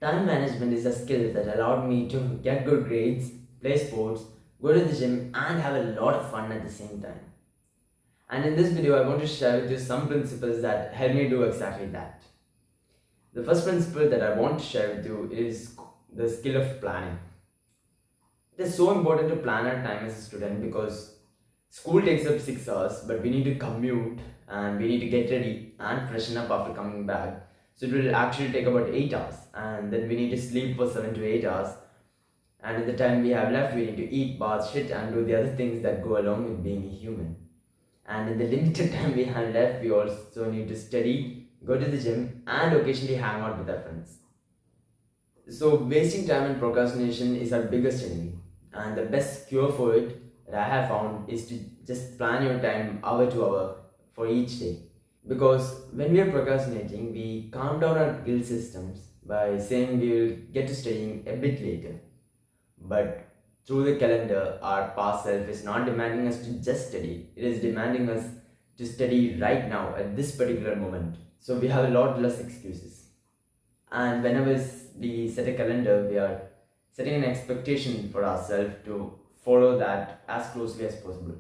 Time management is a skill that allowed me to get good grades, play sports, go to the gym, and have a lot of fun at the same time. And in this video, I want to share with you some principles that help me do exactly that. The first principle that I want to share with you is the skill of planning. It is so important to plan our time as a student because school takes up 6 hours, but we need to commute and we need to get ready and freshen up after coming back. So it will actually take about 8 hours, and then we need to sleep for 7 to 8 hours. And in the time we have left, we need to eat, bath, shit, and do the other things that go along with being a human. And in the limited time we have left, we also need to study, go to the gym, and occasionally hang out with our friends. So, wasting time and procrastination is our biggest enemy. And the best cure for it that I have found is to just plan your time hour to hour for each day. Because when we are procrastinating, we calm down our guilt systems by saying we will get to studying a bit later. But through the calendar, our past self is not demanding us to just study, it is demanding us to study right now at this particular moment. So we have a lot less excuses. And whenever we set a calendar, we are setting an expectation for ourselves to follow that as closely as possible.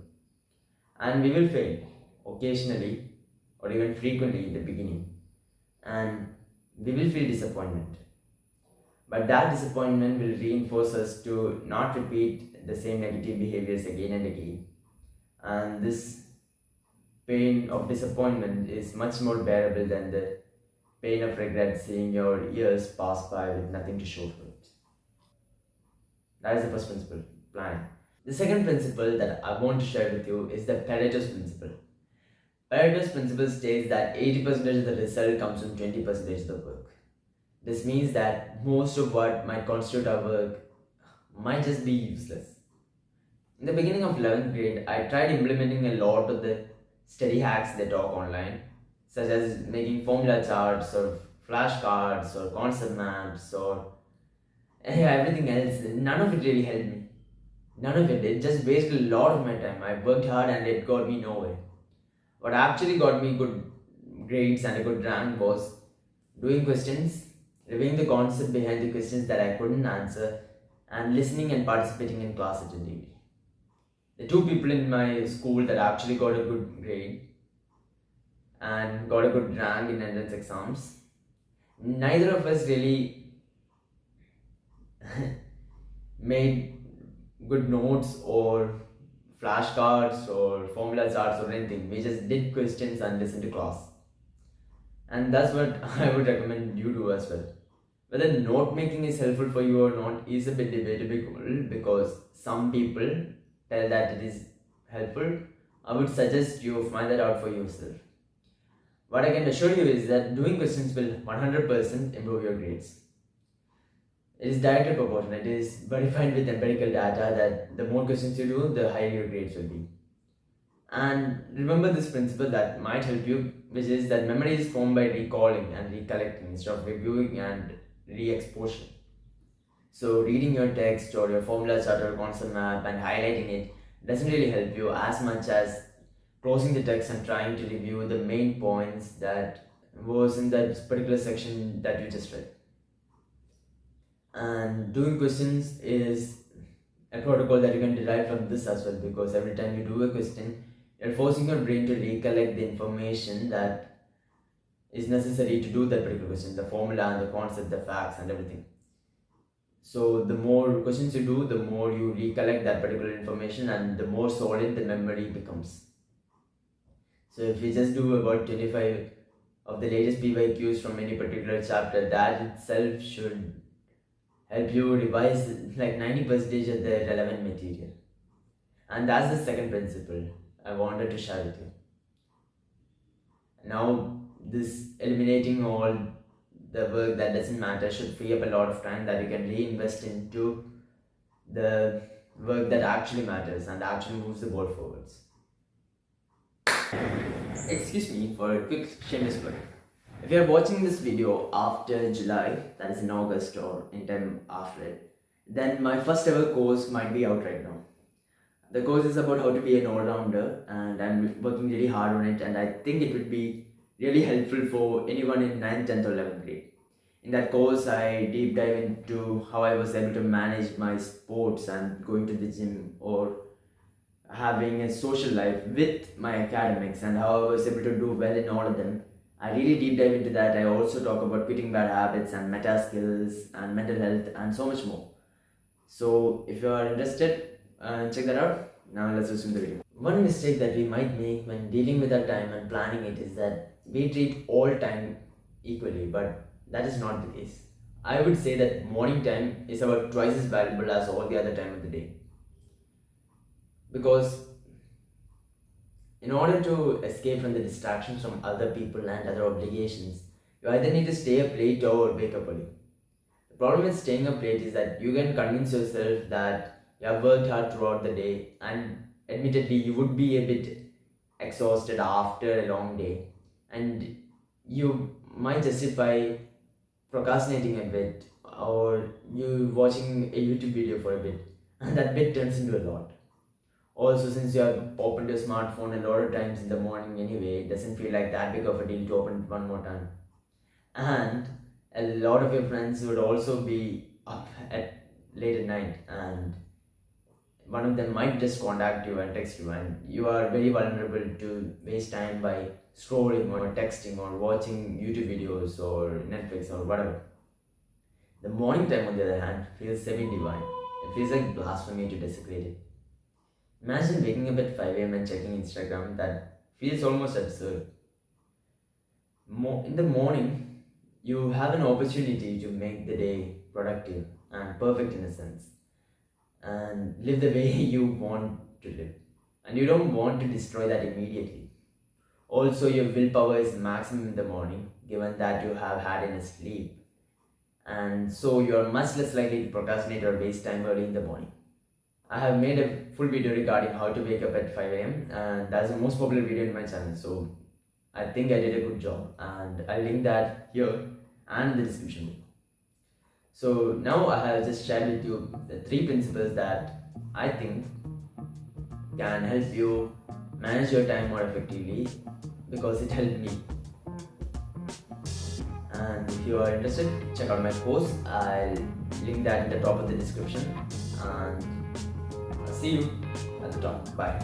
And we will fail occasionally or even frequently in the beginning. And we will feel disappointment. But that disappointment will reinforce us to not repeat the same negative behaviors again and again. And this pain of disappointment is much more bearable than the pain of regret seeing your years pass by with nothing to show for it. That is the first principle, planning. The second principle that I want to share with you is the Pareto's principle. Pareto's principle states that 80% of the result comes from 20% of the work. This means that most of what might constitute our work might just be useless. In the beginning of 11th grade, I tried implementing a lot of the study hacks they talk online, such as making formula charts or flashcards or concept maps or everything else. None of it really helped me. None of it. It just wasted a lot of my time. I worked hard and it got me nowhere. What actually got me good grades and a good rank was doing questions, reviewing the concept behind the questions that I couldn't answer, and listening and participating in class attentively. The two people in my school that actually got a good grade and got a good rank in entrance exams, neither of us really made good notes or flashcards or formula charts or anything. We just did questions and listened to class. And that's what I would recommend you do as well. Whether note making is helpful for you or not is a bit debatable because some people tell that it is helpful. I would suggest you find that out for yourself. What I can assure you is that doing questions will 100% improve your grades. It is directly proportional. It is verified with empirical data that the more questions you do, the higher your grades will be. And remember this principle that might help you, which is that memory is formed by recalling and recollecting instead of reviewing and re-exposure. So reading your text or your formula chart or concept map and highlighting it doesn't really help you as much as closing the text and trying to review the main points that was in that particular section that you just read. And doing questions is a protocol that you can derive from this as well because every time you do a question, you're forcing your brain to recollect the information that is necessary to do that particular question, the formula and the concept, the facts and everything. So the more questions you do, the more you recollect that particular information and the more solid the memory becomes. So if you just do about 25 of the latest PYQs from any particular chapter, that itself should help you revise like 90% of the relevant material. And that's the second principle I wanted to share with you. Now, this eliminating all the work that doesn't matter should free up a lot of time that you can reinvest into the work that actually matters and actually moves the ball forwards. Excuse me for a quick shameless plug. If you are watching this video after July, that is in August or in time after it, then my first ever course might be out right now. The course is about how to be an all-rounder and I'm working really hard on it and I think it would be really helpful for anyone in 9th, 10th or 11th grade. In that course, I deep dive into how I was able to manage my sports and going to the gym or having a social life with my academics and how I was able to do well in all of them. I really deep dive into that. I also talk about quitting bad habits and meta skills and mental health and so much more. So if you are interested, check that out. Now let's resume the video. One mistake that we might make when dealing with our time and planning it is that we treat all time equally, but that is not the case. I would say that morning time is about twice as valuable as all the other time of the day, because in order to escape from the distractions from other people and other obligations, you either need to stay up late or wake up early. The problem with staying up late is that you can convince yourself that you have worked hard throughout the day, and admittedly, you would be a bit exhausted after a long day, and you might justify procrastinating a bit or you watching a YouTube video for a bit, and that bit turns into a lot. Also, since you have opened your smartphone a lot of times in the morning anyway, it doesn't feel like that big of a deal to open it one more time. And a lot of your friends would also be up at late at night, and one of them might just contact you and text you, and you are very vulnerable to waste time by scrolling or texting or watching YouTube videos or Netflix or whatever. The morning time, on the other hand, feels semi divine. It feels like blasphemy to desecrate it. Imagine waking up at 5 a.m. and checking Instagram. That feels almost absurd. In the morning, you have an opportunity to make the day productive and perfect in a sense, and live the way you want to live. And you don't want to destroy that immediately. Also, your willpower is maximum in the morning, given that you have had enough sleep, and so you are much less likely to procrastinate or waste time early in the morning. I have made a full video regarding how to wake up at 5 a.m. and that's the most popular video in my channel. So I think I did a good job, and I'll link that here and in the description below. So now I have just shared with you the 3 principles that I think can help you manage your time more effectively, because it helped me. And if you are interested, check out my course. I'll link that in the top of the description. And I'll see you at the top. Bye.